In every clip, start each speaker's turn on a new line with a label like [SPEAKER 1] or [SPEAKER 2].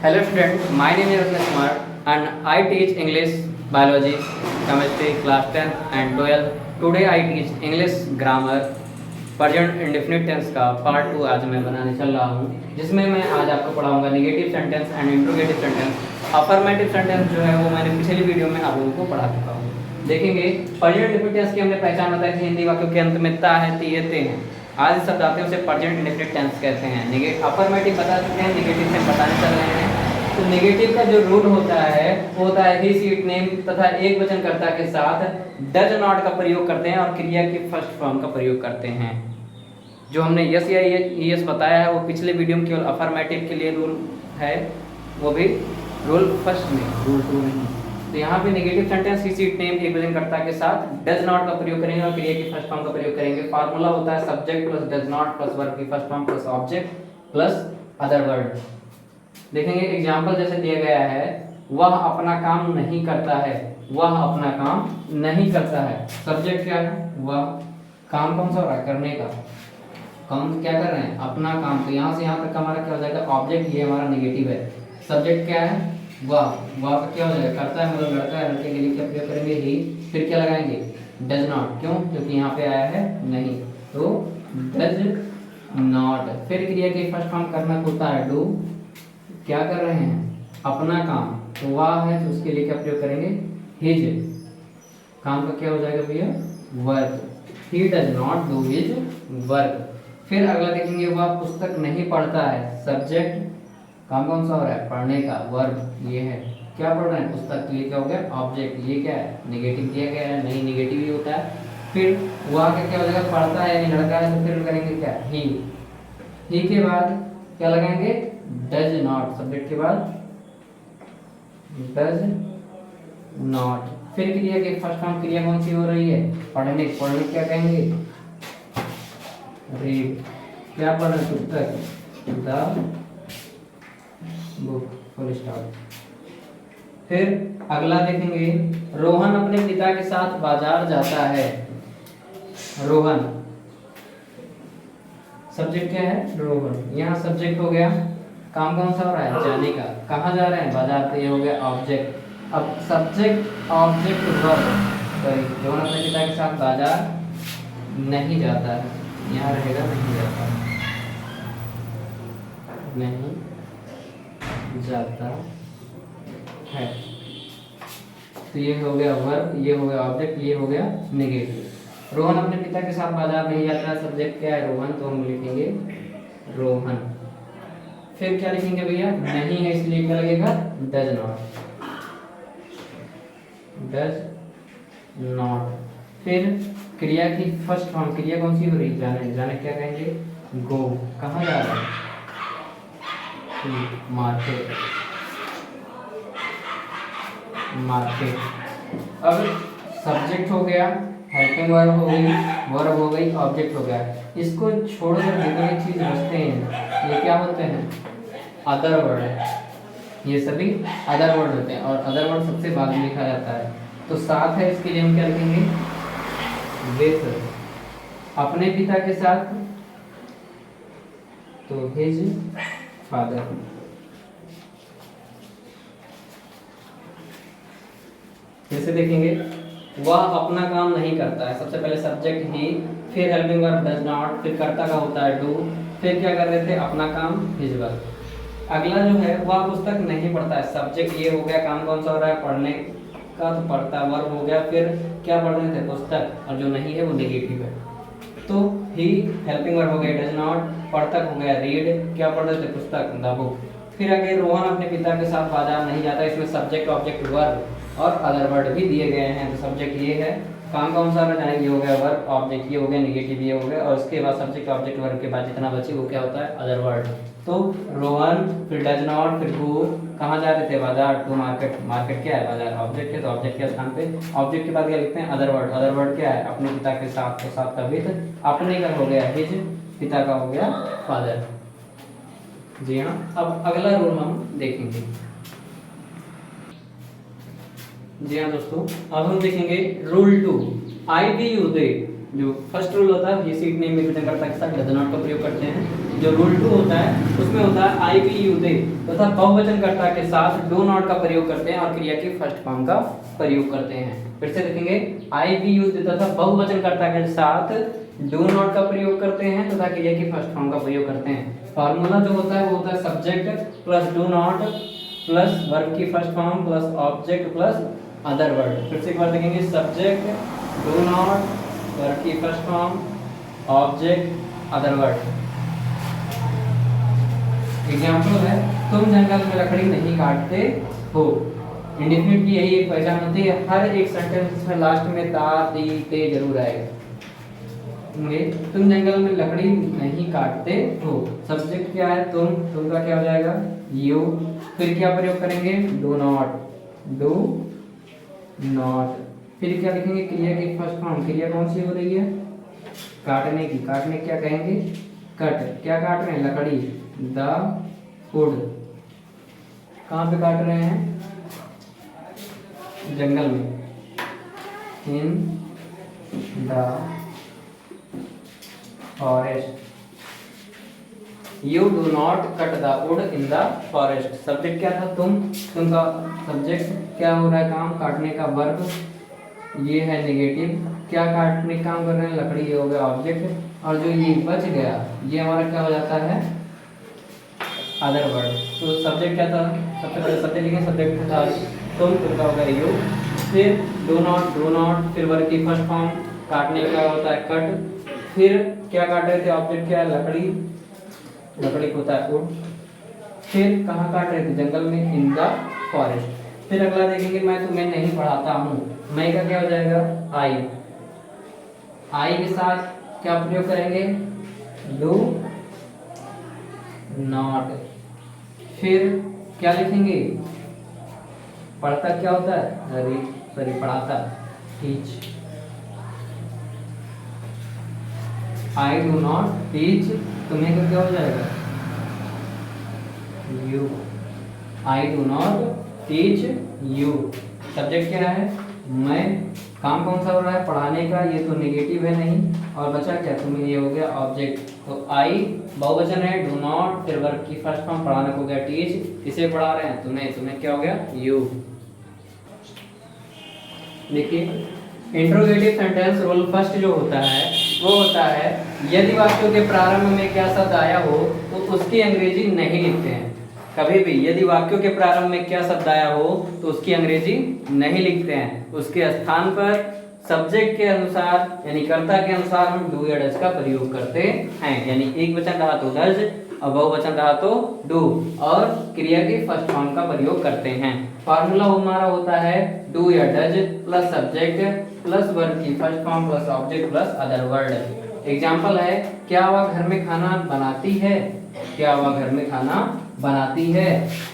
[SPEAKER 1] Hello students, my name is Rajnesh Kumar and I teach English, Biology, Chemistry class 10 and 12. Today I teach English grammar present indefinite tense का part 2 आज मैं बनाने चल रहा हूँ, जिसमें मैं आज आपको पढ़ाऊंगा negative sentence and interrogative sentence. Affirmative sentence जो है वो मैंने पिछली वीडियो में आप लोगों को पढ़ा चुका हूँ। देखेंगे प्रेजेंट इंडेफिनिट टेंस की हमने पहचान बताई थी, हिंदी वाक्यों के अंत में ता है, ती है, ते हैं। आज इस शब्द आते हैं उसे प्रेजेंट इंडेफिनिट टेंस कहते हैं। अफर्मेटिव बता चुके हैं, नेगेटिव से बताने चल रहे हैं। तो नेगेटिव का जो रूल होता है वो होता है ही, सी, इट, नेम तथा एक वचनकर्ता के साथ डज नॉट का प्रयोग करते हैं और क्रिया की फर्स्ट फॉर्म का प्रयोग करते हैं। जो हमने यस या यस बताया है वो पिछले वीडियो में केवल अफर्मेटिव के लिए रूल है, वो भी रूल फर्स्ट में, रूल 2 नहीं। तो यहाँ पे negative sentence he, she, it, name एक वचनकर्ता के साथ डज नॉट का प्रयोग करेंगे और क्रिया की फर्स्ट फॉर्म का प्रयोग करेंगे। फार्मूला होता है subject plus does not plus verb की first form plus object plus other word. देखेंगे एग्जाम्पल जैसे दिया गया है, वह अपना काम नहीं करता है, वह अपना काम नहीं करता है। सब्जेक्ट क्या है? वह। काम कौन सा हो रहा है? करने का। काम क्या कर रहे हैं? अपना काम। तो यहाँ से यहाँ तक हमारा क्या हो जाएगा? ऑब्जेक्ट, ये हमारा नेगेटिव है। सब्जेक्ट क्या है? वह। वह का क्या हो जाएगा? करता है, मतलब लड़का है, लड़के के लिए क्या प्रयोग करेंगे? ही। फिर क्या लगाएंगे? Does not. क्यों? क्योंकि यहाँ पे आया है नहीं, तो डज नॉट। फिर क्रिया की फर्स्ट फॉर्म करना होता है डू। क्या कर रहे हैं? अपना काम। तो वह है तो उसके लिए क्या प्रयोग करेंगे? हिज। काम का क्या हो जाएगा भैया? Work. He does not do his work. फिर अगला देखेंगे, वह पुस्तक नहीं पढ़ता है। सब्जेक्ट, काम कौन सा हो रहा है? पढ़ने का। वर्ब ये है, क्या पढ़ रहे हैं? पुस्तक। के लिए क्या हो गया? ऑब्जेक्ट। ये क्या है? नेगेटिव दिया गया है, नहीं नेगेटिव ही होता है। फिर वह का क्या हो जाएगा? पढ़ता है, यानी लड़का है, तो फिर करेंगे क्या? ही। ही के बाद क्या लगाएंगे? Does not. सब्जेक्ट के बाद डज नॉट। फिर क्रिया के फर्स्ट फॉर्म क्रिया कौन सी हो रही है? पढ़ने। पढ़ने क्या कहेंगे? रीड। क्या पढ़ रहे? पुस्तक। The book. Full stop. फिर अगला देखेंगे, रोहन अपने पिता के साथ बाजार जाता है। रोहन। सब्जेक्ट क्या है? रोहन। यहाँ सब्जेक्ट हो गया। काम कौन सा हो रहा है? जाने का। कहाँ जा रहे हैं? बाजार। तो ये हो गया ऑब्जेक्ट। अब subject object verb, sorry, Rohan अपने पिता के साथ बाजार नहीं जाता है। यहाँ रहेगा नहीं जाता, नहीं जाता है। तो ये हो गया वर्ब, ये हो गया ऑब्जेक्ट, ये हो गया नेगेटिव। रोहन अपने पिता के साथ बाजार नहीं जाता है। सब्जेक्ट क्या है? रोहन, तो हम लिखेंगे रोहन। फिर क्या लिखेंगे भैया? नहीं है इसलिए क्या लगेगा? Does not. Does not. फिर क्रिया की फर्स्ट फॉर्म, क्रिया कौन सी हो रही? जाने। जाने क्या कहेंगे? गो। कहाँ जा रहा है? मार्केट। मार्केट। अब सब्जेक्ट हो गया, हेल्पिंग वर्ब हो गई, वर्ब हो गई, ऑब्जेक्ट हो गया। इसको छोड़कर जितनी चीज बचते हैं ये क्या होते हैं? Other word. ये सभी अदर वर्ड होते हैं और अदर वर्ड सबसे बाद में लिखा जाता है। तो साथ है, इसके लिए हम क्या लिखेंगे? विथ। अपने पिता के साथ तो हिज फादर। जैसे देखेंगे, वह अपना काम नहीं करता है। सबसे पहले सब्जेक्ट ही, फिर हेल्पिंग वर्ब डज नॉट, फिर कर्ता का होता है डू, फिर क्या कर रहे थे? अपना काम, हिज वर्क। अगला जो है, वह पुस्तक नहीं पढ़ता है। सब्जेक्ट ये हो गया, काम कौन सा हो रहा है? पढ़ने का, तो पढ़ता। वर्ब हो गया, फिर क्या पढ़ रहे थे? पुस्तक, और जो नहीं है वो नेगेटिव है। तो ही हेल्पिंग वर्ब हो गया डज नॉट, पढ़ता हो गया रीड, क्या पढ़ रहे थे? पुस्तक, द बुक। फिर आगे रोहन अपने पिता के साथ बाजार नहीं जाता। इसमें सब्जेक्ट ऑब्जेक्ट वर्ब और अदर वर्ड भी दिए गए हैं। तो सब्जेक्ट ये है, काम कौन सा रहना है? ये हो गया वर्ब, ऑब्जेक्ट ये हो गया, नेगेटिव ये हो गया, और उसके बाद सब्जेक्ट ऑब्जेक्ट वर्ब के बाद जितना बचे वो क्या होता है? Other word. तो रोहन, फिर डज नॉट, फिर गो, कहाँ जा रहे थे? बाजार। To market. मार्केट क्या है? बाजार। ऑब्जेक्ट है तो ऑब्जेक्ट के स्थान पे ऑब्जेक्ट के बाद क्या लिखते हैं? Other word. अदर वर्ड क्या है? अपने पिता के साथ, तो साथ का विद, अपने का हो गया हिज, पिता का हो गया फादर। जी हाँ। अब अगला रूल हम देखेंगे। जी हाँ दोस्तों, अब हम देखेंगे rule 2, I we you they. जो फर्स्ट रूल होता है, ये सीट नेम में करता के साथ डज नॉट का प्रयोग करते हैं। जो रूल 2 होता है उसमें होता है आई वी यू दे तथा बहुवचनकर्ता के साथ डू नॉट का प्रयोग करते हैं और क्रिया की फर्स्ट फॉर्म का प्रयोग करते हैं। फिर से देखेंगे, आई वी यू दे तथा बहुवचनकर्ता के साथ डू नॉट का प्रयोग करते हैं तथा क्रिया की फर्स्ट फॉर्म का प्रयोग करते हैं। फॉर्मूला जो होता है वो होता है subject plus do not plus verb की first form plus object plus other word. फिर से एक बार देखेंगे, सब्जेक्ट डू नॉट वर्ब की first form object other word. Example है, तुम जंगल में लकड़ी नहीं काटते हो। इंडेफिनिट की यही एक पहचान होती है, हर एक सेंटेंस में लास्ट में ता ती ते जरूर आएगा। तुम जंगल में लकड़ी नहीं काटते हो, सब्जेक्ट क्या है तुम का क्या हो जाएगा यू, फिर क्या प्रयोग करेंगे डू नॉट, फिर क्या लिखेंगे क्रिया की फर्स्ट फॉर्म, क्रिया कौन सी हो रही है काटने की, काटने क्या कहेंगे कट, क्या काट रहे हैं लकड़ी, द वुड, कहाँ पे काट रहे हैं जंगल में, in the forest, you do not cut the would in the forest. Subject क्या था तुमका सब्जेक्ट क्या हो रहा है काम काटने का, वर्ब ये है नेगेटिव, क्या काटने का काम कर रहे हैं लकड़ी, ये हो गया ऑब्जेक्ट, और जो ये बच गया ये हमारा क्या हो जाता है अदर वर्ड। तो सब्जेक्ट क्या था, सबसे पहले सब्जेक्ट लिखेंगे, सब्जेक्ट था तुमका हो गया यू, फिर डू नॉट, फिर वर्ब की फर्स्ट फॉर्म काटने का होता है कट, फिर क्या काट रहे थे ऑब्जेक्ट क्या है लकड़ी को होता है वुड, फिर कहाँ काट रहे थे जंगल में इन द फॉरेस्ट। फिर अगला देखेंगे, मैं तुम्हें नहीं पढ़ाता हूँ, मैं का क्या हो जाएगा आई के साथ क्या प्रयोग करेंगे डू नॉट, फिर क्या लिखेंगे पढ़ता क्या होता है पढ़ाता teach, I do not teach, तुम्हें का क्या हो जाएगा you, I do not teach you. Subject क्या है मैं, काम कौन सा हो रहा है पढ़ाने का, ये तो नेगेटिव है नहीं, और बचा क्या तुम्हें, ये हो गया ऑब्जेक्ट। तो आई बहुवचन है, डू नॉट, फिर वर्ब की फर्स्ट फॉर्म पढ़ाने को हो गया टीच, इसे पढ़ा रहे हैं तुम्हें क्या हो गया यू। देखिए इंट्रोगेटिव सेंटेंस रूल फर्स्ट जो होता है वो होता है, यदि वाक्यों के प्रारंभ में क्या शब्द आया हो तो उसकी अंग्रेजी नहीं लिखते हैं। कभी भी यदि वाक्यों के प्रारंभ में क्या शब्द आया हो तो उसकी अंग्रेजी नहीं लिखते हैं, उसके स्थान पर सब्जेक्ट के अनुसार यानी कर्ता के अनुसार हम डू या डज का प्रयोग करते हैं। यानी एक वचन रहा तो डज और बहुवचन रहा तो डू, और क्रिया की फर्स्ट फॉर्म का प्रयोग करते हैं। फार्मूला हमारा होता है डू या does plus subject plus verb की first form plus object plus other word. Example है, क्या वह घर में खाना बनाती है, क्या वह घर में खाना बनाती है,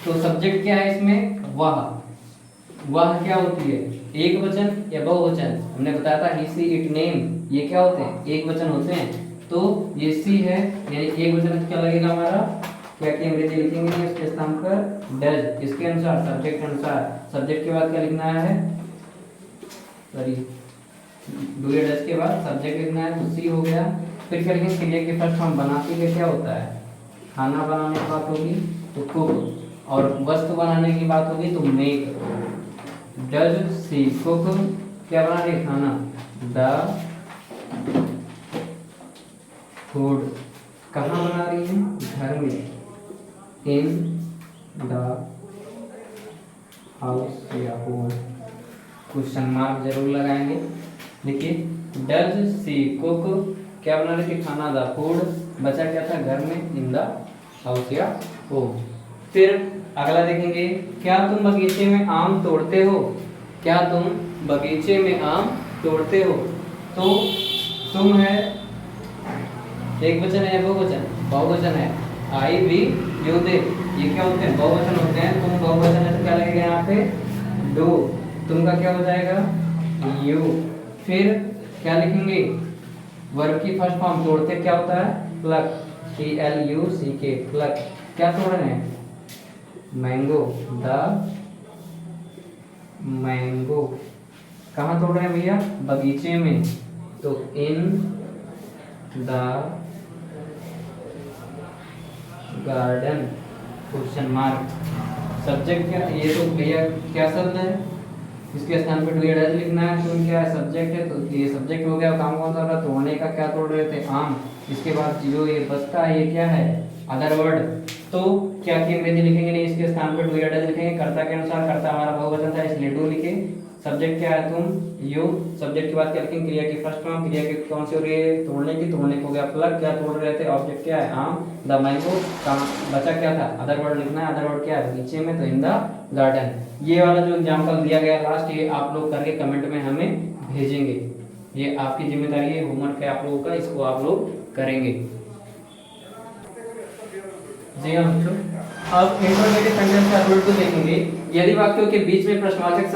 [SPEAKER 1] तो सब्जेक्ट क्या है इसमें वह क्या होती है एक वचन या बहुवचन, हमने बताया था ही सी इट नेम, ये क्या होते हैं एक वचन होते हैं, तो ये सी है यानी एक वचन क्या लगेगा हमारा, क्या की अंग्रेजी लिखेंगे इसके स्थान पर डज, इसके अनुसार सब्जेक्ट के अनुसार, सब्जेक्ट के बाद क्या लिखना है सॉरी डू या डज के बाद सब्जेक्ट लिखना है तो सी हो गया। फिर क्या लिखेंगे क्रिया की फर्स्ट फॉर्म बनाती है क्या होता है खाना बनाने की बात होगी तो कुक, और वस्तु बनाने की बात होगी तो मेक, डज सी कुक, क्या बना रही खाना द फूड, कहाँ बना रही है घर में, इन द हाउस या होम, क्वेश्चन मार्क जरूर लगाएंगे। देखिए डज सी कुक, क्या बना रही थी खाना द फूड, बचा क्या था घर में इन द हाउस या होम। फिर अगला देखेंगे, क्या तुम बगीचे में आम तोड़ते हो, क्या तुम बगीचे में आम तोड़ते हो, तो तुम है एक वचन है या बहुवचन, बहुवचन है, आई भी यू दे, ये क्या होते हैं बहुवचन होते हैं, तुम बहुवचन है तो क्या लगेगा यहाँ पे डू, तुम का क्या हो जाएगा यू। फिर क्या लिखेंगे वर्ब की फर्स्ट फॉर्म तोड़ते क्या होता है प्लक, PLUCK प्लक, क्या तोड़ रहे हैं मैंगो द मैंगो, कहाँ तोड़ रहे हैं भैया बगीचे में, तो in the garden question mark. Subject क्या, ये तो भैया क्या शब्द है, इसके स्थान पे डू या डज लिखना है। तो क्या सब्जेक्ट है, तो ये सब्जेक्ट हो गया। काम कौन सा हो रहा है, तो होने का क्या तोड़ रहे थे, आम। इसके बाद जो ये बचता है ये क्या है, अदर वर्ड। तो क्या की अंग्रेजी लिखेंगे नहीं, इसके स्थान पे डू या डज लिखेंगे। कर्ता के अनुसार, कर्ता हमारा बहुवचन था इसलिए डू लिखे। सब्जेक्ट क्या है, तुम, यू। सब्जेक्ट के बाद क्या लिखेंगे, क्रिया की फर्स्ट फॉर्म। क्रिया की कौन सी हो रही है, तोड़ने की। तोड़ने को हो गया प्लग, क्या तोड़ रहे थे, ऑब्जेक्ट क्या है, आम। द मैंगो, बचा क्या था, अदर वर्ड लिखना है। अदर वर्ड क्या है नीचे में, तो इन द गार्डन। ये वाला जो एग्जांपल दिया गया लास्ट, ये आप लोग करके कमेंट में हमें भेजेंगे। ये आपकी जिम्मेदारी है, होमवर्क है आप लोगों का, इसको आप लोग करेंगे। जी हाँ बच्चों, अब इंटरमीडिएट सेंटेंस का रूल को देखेंगे। यदि वाक्यों के बीच में प्रश्नवाचक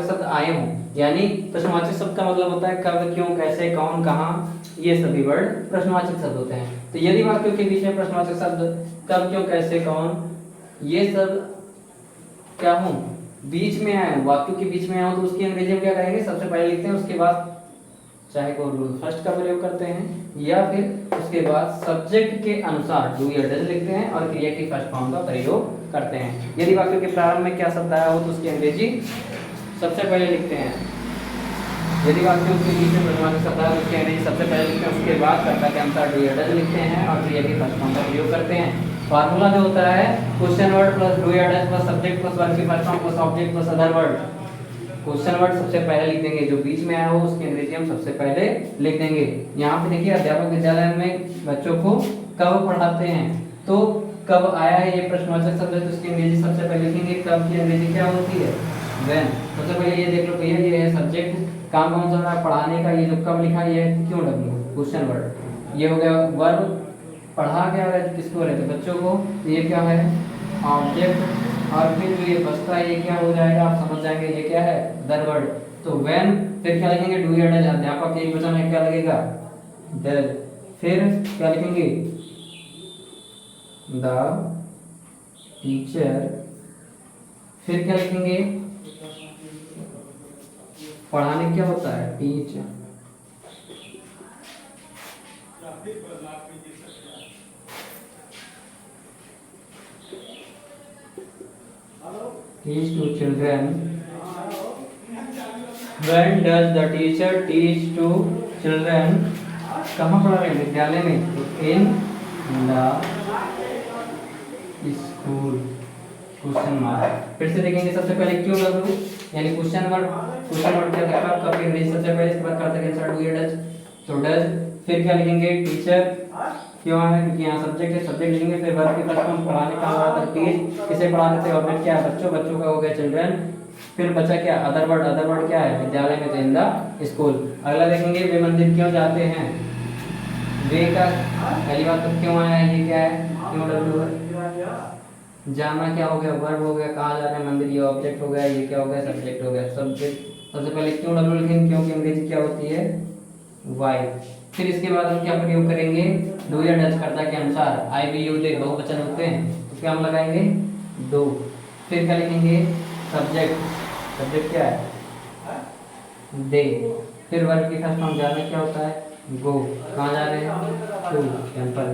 [SPEAKER 1] शब्द आए हों, यानी प्रश्नवाचक शब्द का मतलब होता है कब, क्यों, कैसे, कौन, कहाँ, ये सभी वर्ड प्रश्नवाचक शब्द होते हैं। तो यदि वाक्यों के बीच में प्रश्नवाचक शब्द कब, क्यों, कैसे, कौन, ये सब क्या हो, बीच में आए, वाक्यों के बीच में आए, तो उसकी अंग्रेजी में क्या करेंगे, सबसे पहले लिखते हैं, उसके बाद चाहे को फर्स्ट का प्रयोग करते हैं, या फिर उसके बाद सब्जेक्ट के अनुसार डू या डज लिखते हैं और क्रिया की फर्स्ट फॉर्म का प्रयोग करते हैं। यदि वाक्य के प्रारंभ में क्या शब्द आया हो तो उसकी अंग्रेजी सबसे पहले लिखते हैं। यदि वाक्यों के बीच में प्रश्नवाचक शब्द आया तो उसकी अंग्रेजी सबसे पहले लिखते हैं, उसके बाद कर्ता के अनुसार डू या डज लिखते हैं और क्रिया की फर्स्ट फॉर्म का प्रयोग करते हैं। फार्मूला जो होता है क्वेश्चन वर्ड प्लस डू या does plus subject plus verb की first form plus object plus other word. Question word सबसे पहले लिख देंगे, जो बीच में आया हो उसकी अंग्रेजी हम सबसे पहले लिख देंगे। यहाँ पे देखिए अध्यापक विद्यालय में बच्चों को कब पढ़ाते हैं, तो कब आया है ये प्रश्नवाचक शब्द है, तो उसकी अंग्रेजी सबसे पहले लिखेंगे। कब की अंग्रेजी क्या होती है, व्हेन। सबसे पहले ये देख लो भैया, ये है सब्जेक्ट, काम कौन सा हो रहा है, पढ़ाने का। ये जो कब लिखा है ये क्यों, डब्ल्यू, क्वेश्चन वर्ड। ये हो गया वर्ब, पढ़ा क्या है, किसको रहते बच्चों को। ये क्या है, ऑब्जेक्ट। और फिर जो ये बचता है ये क्या हो जाएगा, आप समझ जाएंगे ये क्या है, अदर वर्ड। तो व्हेन, फिर क्या लिखेंगे, डू या डज। अध्यापक एक वचन है, क्या लगेगा, डज। फिर क्या लिखेंगे, द टीचर। फिर क्या लिखेंगे, पढ़ाने क्या होता है, teach. Teach to children. When does the teacher teach to children? कहाँ पढ़ा रहे हैं, विद्यालय में, तो in the school। Question mark. फिर से देखेंगे, सबसे पहले क्यों डब्ल्यू, यानी क्वेश्चन वर्ड। क्वेश्चन वर्ड क्या था, कब, कब की सबसे पहले, इसके बाद करते हैं आंसर डू या डज, तो डज। फिर क्या लिखेंगे, टीचर, क्यों है, क्योंकि यहाँ सब्जेक्ट है, सब्जेक्ट लिखेंगे। फिर वर्ब की फर्स्ट फॉर्म, पढ़ाने का हो रहा था, टीच, किसे पढ़ाते थे, ऑब्जेक्ट क्या है, बच्चों, बच्चों का हो गया चिल्ड्रन। फिर बचा क्या, अदर वर्ड। अदर वर्ड क्या है, विद्यालय में, तो इन द स्कूल। अगला देखेंगे, वे मंदिर क्यों जाते हैं। वे का पहली बात तो क्यों आया है, ये क्या है, क्यों डब्ल्यू है। जाना क्या हो गया, वर्ब हो गया, कहाँ जा रहे हैं, मंदिर, ये ऑब्जेक्ट हो गया, ये क्या हो गया, सब्जेक्ट हो गया। सब्जेक्ट सबसे पहले क्यों डब्ल्यू लिखेंगे, क्यों की अंग्रेजी क्या होती है, वाई। फिर इसके बाद हम क्या प्रयोग करेंगे, डू या डज, कर्ता के अनुसार। आई वी यू दे बहुवचन होते हैं, तो क्या हम लगाएंगे, दो। फिर क्या लिखेंगे, सब्जेक्ट। सब्जेक्ट क्या है, दे। फिर वर्ब की फर्स्ट फॉर्म, जाना क्या होता है, गो। कहाँ जा रहे हैं, टू, टेम्पल,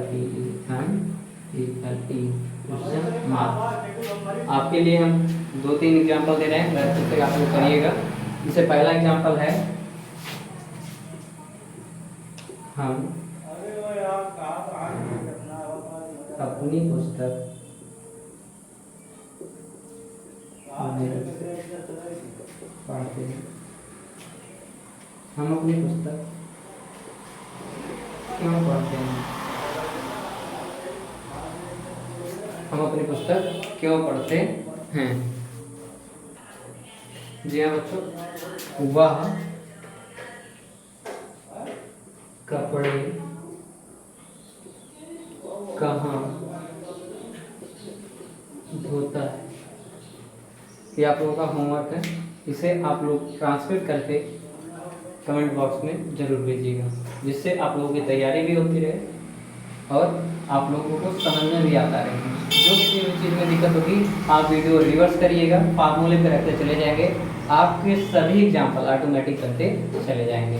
[SPEAKER 1] आपके लिए हम 2-3 एग्जाम्पल दे रहे हैं, फिर से आप लोग करिएगा। इससे पहला एग्जाम्पल है, हम अपनी पुस्तक पढ़ते हैं। हम अपनी पुस्तक क्यों पढ़ते हैं, हम अपनी पुस्तक क्यों पढ़ते हैं। जी हाँ बच्चों, वह कपड़े कहाँ धोता है। ये आप लोगों का होमवर्क है, इसे आप लोग ट्रांसलेट करके कमेंट बॉक्स में जरूर भेजिएगा, जिससे आप लोगों की तैयारी भी होती रहे और आप लोगों को समझ में भी आता रहे। जो किसी भी चीज़ में दिक्कत होगी आप वीडियो रिवर्स करिएगा, फार्मूले पे रखते चले जाएंगे, आपके सभी एग्जाम्पल ऑटोमेटिक करते चले जाएंगे।